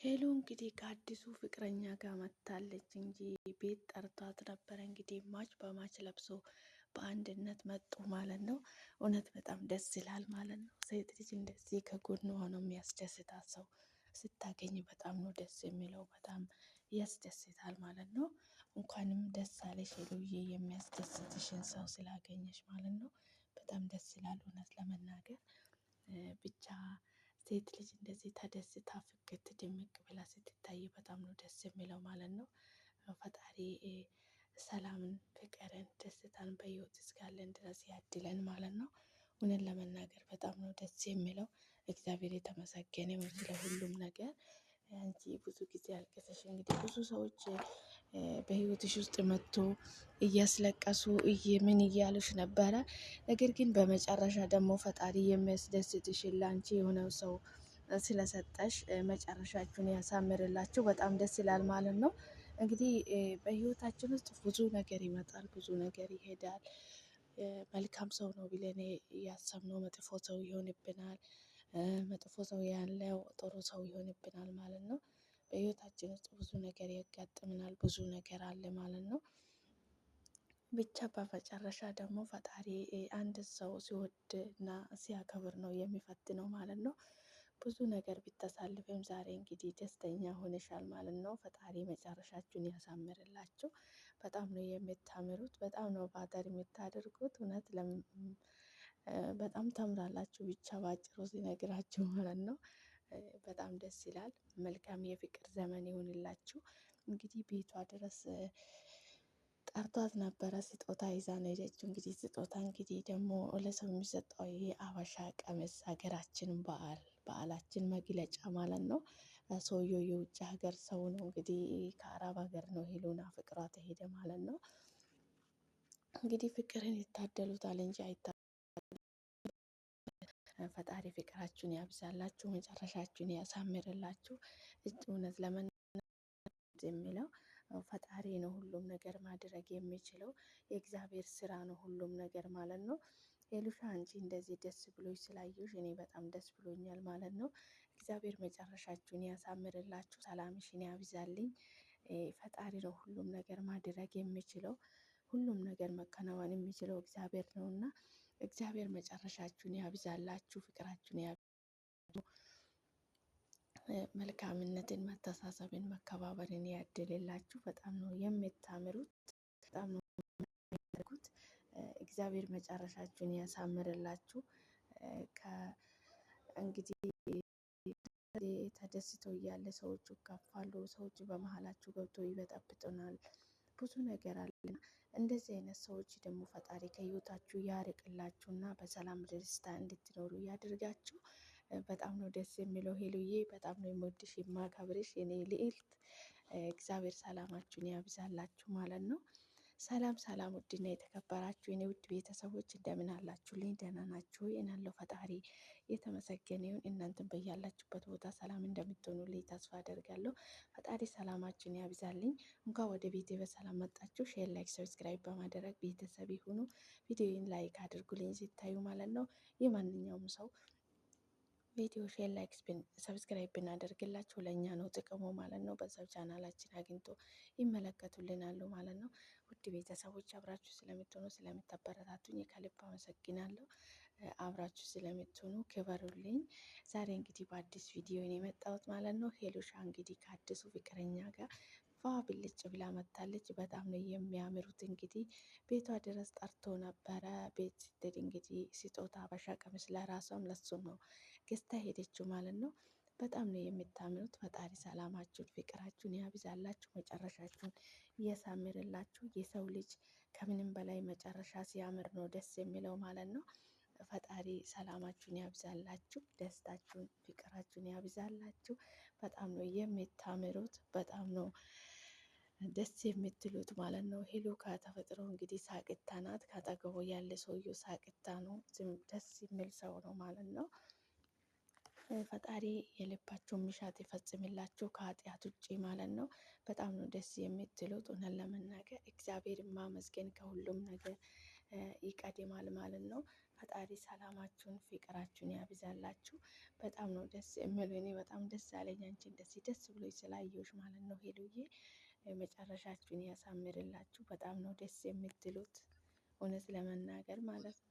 ሄሉ እንግዲህ ከአዲሱ ፍቅረኛ ጋር መታለች እንጂ ቤት ጠርቷት ነበረ። እንግዲህ ማች በማች ለብሶ በአንድነት መጡ ማለት ነው። እውነት በጣም ደስ ይላል ማለት ነው። ሴት ልጅ እንደዚህ ከጎን ሆኖ የሚያስደስታት ሰው ስታገኝ በጣም ነው ደስ የሚለው፣ በጣም ያስደስታል ማለት ነው። እንኳንም ደስ አለሽ ሄሉዬ፣ የሚያስደስትሽን ሰው ስላገኘሽ ማለት ነው። በጣም ደስ ይላል እውነት ለመናገር ብቻ ሴት ልጅ እንደዚህ ተደስታ ፍክት ድምቅ ብላ ስትታይ በጣም ነው ደስ የሚለው ማለት ነው። ፈጣሪ ሰላምን፣ ፍቅርን፣ ደስታን በህይወት እስካለን ድረስ ያድለን ማለት ነው። እውነት ለመናገር በጣም ነው ደስ የሚለው። እግዚአብሔር የተመሰገነ ይሁን ለሁሉም ነገር። አንቺ ብዙ ጊዜ አልቅሰሽ እንግዲህ ብዙ ሰዎች በህይወትሽ ውስጥ መጥቶ እያስለቀሱ ምን እያሉሽ ነበረ። ነገር ግን በመጨረሻ ደግሞ ፈጣሪ የሚያስደስትሽን ላንቺ የሆነው ሰው ስለሰጠሽ መጨረሻችሁን ያሳምርላችሁ። በጣም ደስ ይላል ማለት ነው። እንግዲህ በህይወታችን ውስጥ ብዙ ነገር ይመጣል፣ ብዙ ነገር ይሄዳል። መልካም ሰው ነው ብለን ያሰብነው መጥፎ ሰው ይሆንብናል። መጥፎ ሰው ያለው ጥሩ ሰው ይሆንብናል ማለት ነው። በህይወታችን ውስጥ ብዙ ነገር ያጋጥመናል፣ ብዙ ነገር አለ ማለት ነው። ብቻ በመጨረሻ ደግሞ ፈጣሪ አንድ ሰው ሲወድ እና ሲያከብር ነው የሚፈትነው ማለት ነው። ብዙ ነገር ቢታሳልፍም ዛሬ እንግዲህ ደስተኛ ሆነሻል ማለት ነው። ፈጣሪ መጨረሻችሁን ያሳምርላችሁ። በጣም ነው የምታምሩት፣ በጣም ነው ባተር የምታደርጉት። እውነት በጣም ታምራላችሁ። ብቻ ባጭሩ ሲነግራችሁ ማለት ነው። በጣም ደስ ይላል። መልካም የፍቅር ዘመን ይሁንላችሁ። እንግዲህ ቤቷ ድረስ ጠርቷት ነበረ። ስጦታ ይዛ ነው ሄደችው። እንግዲህ ስጦታ እንግዲህ ደግሞ ለሰው የሚሰጠው ይሄ አበሻ ቀሚስ ሀገራችን በዓላችን መግለጫ ማለት ነው። ሰውየው የውጭ ሀገር ሰው ነው እንግዲህ ከአረብ ሀገር ነው ሄሉን አፍቅሯት ሄደ ማለት ነው። እንግዲህ ፍቅርን ይታደሉታል እንጂ ፈጣሪ ፍቅራችሁን ያብዛላችሁ፣ መጨረሻችሁን ያሳምርላችሁ። እውነት ለመናገር የሚለው ፈጣሪ ነው ሁሉም ነገር ማድረግ የሚችለው። የእግዚአብሔር ስራ ነው ሁሉም ነገር ማለት ነው። ሄሉሻ አንቺ እንደዚህ ደስ ብሎች ስላየሽ እኔ በጣም ደስ ብሎኛል ማለት ነው። እግዚአብሔር መጨረሻችሁን ያሳምርላችሁ፣ ሰላምሽን ያብዛልኝ። ፈጣሪ ነው ሁሉም ነገር ማድረግ የሚችለው። ሁሉም ነገር መከናወን የሚችለው እግዚአብሔር ነውና እግዚአብሔር መጨረሻችሁን ያብዛላችሁ፣ ፍቅራችሁን መልካምነትን፣ መተሳሰብን፣ መከባበርን ያድልላችሁ። በጣም ነው የምታምሩት፣ በጣም ነው የሚያደርጉት። እግዚአብሔር መጨረሻችሁን ያሳምርላችሁ። እንግዲህ ተደስተው እያለ ሰዎቹ ይከፋሉ፣ ሰዎቹ በመሀላችሁ ገብቶ ይበጠብጡናል። ብዙ ነገር አለና እንደዚህ አይነት ሰዎች ደግሞ ፈጣሪ ከህይወታችሁ ያርቅላችሁና በሰላም ደስታ እንድትኖሩ ያድርጋችሁ። በጣም ነው ደስ የሚለው። ሄሉዬ በጣም ነው የምወድሽ የማከብርሽ የኔ ልዕልት። እግዚአብሔር ሰላማችሁን ያብዛላችሁ ማለት ነው። ሰላም ሰላም፣ ውድና የተከበራችሁ የኔ ውድ ቤተሰቦች እንደምን አላችሁልኝ? ደህና ናችሁ? የናለው ፈጣሪ የተመሰገነ ይሁን። እናንተም በያላችሁበት ቦታ ሰላም እንደምትሆኑልኝ ተስፋ አደርጋለሁ። ፈጣሪ ሰላማችሁን ያብዛልኝ። እንኳን ወደ ቤቴ በሰላም መጣችሁ። ሼር፣ ላይክ፣ ሰብስክራይብ በማድረግ ቤተሰብ ይሁኑ። ቪዲዮውን ላይክ አድርጉልኝ ሲታዩ ማለት ነው። የማንኛውም ሰው ቪዲዮ ሼር፣ ላይክ፣ ሰብስክራይብ ብናደርግላችሁ ለእኛ ነው ጥቅሙ ማለት ነው። በዛው ቻናላችን አግኝቶ ይመለከቱልናሉ ማለት ነው። ውድ ቤተሰቦች አብራችሁ ስለምትሆኑ ስለምታበረታቱኝ ከልብ አመሰግናለሁ። አብራችሁ ስለምትሆኑ ክበሩልኝ። ዛሬ እንግዲህ በአዲስ ቪዲዮ ነው የመጣሁት ማለት ነው። ሄሉሻ እንግዲህ ከአዲሱ ፍቅረኛ ጋር ፏ ብልጭ ብላ መታለች። በጣም ነው የሚያምሩት። እንግዲህ ቤቷ ድረስ ጠርቶ ነበረ። ቤት ስትሄድ እንግዲህ ስጦታ አበሻ ቀሚስ ለራሷም ለሱም ነው ገዝታ ሄደችው ማለት ነው። በጣም ነው የምታምሩት። ፈጣሪ ሰላማችሁን ፍቅራችሁን ያብዛላችሁ፣ መጨረሻችሁን እያሳምርላችሁ። የሰው ልጅ ከምንም በላይ መጨረሻ ሲያምር ነው ደስ የሚለው ማለት ነው። ፈጣሪ ሰላማችሁን ያብዛላችሁ፣ ደስታችሁን ፍቅራችሁን ያብዛላችሁ። በጣም ነው የምታምሩት፣ በጣም ነው ደስ የምትሉት ማለት ነው። ሄሉ ከተፈጥሮ እንግዲህ ሳቅታ ናት። ካጠገቡ ያለ ሰውየው ሳቅታ ነው። ደስ የሚል ሰው ነው ማለት ነው። ፈጣሪ የልባቸውን ምሻት ይፈጽምላችሁ ከኃጢአት ውጭ ማለት ነው። በጣም ነው ደስ የምትሉት። እውነት ለመናገር እግዚአብሔር ማመስገን ከሁሉም ነገር ይቀድማል ማለት ነው። ፈጣሪ ሰላማችሁን ፍቅራችሁን ያብዛላችሁ። በጣም ነው ደስ የሚሉ። እኔ በጣም ደስ አለኝ አንቺ እንደዚህ ደስ ብሎ ስላየሁሽ ማለት ነው ሄሉዬ። መጨረሻችሁን ያሳምርላችሁ። በጣም ነው ደስ የምትሉት እውነት ለመናገር ማለት ነው።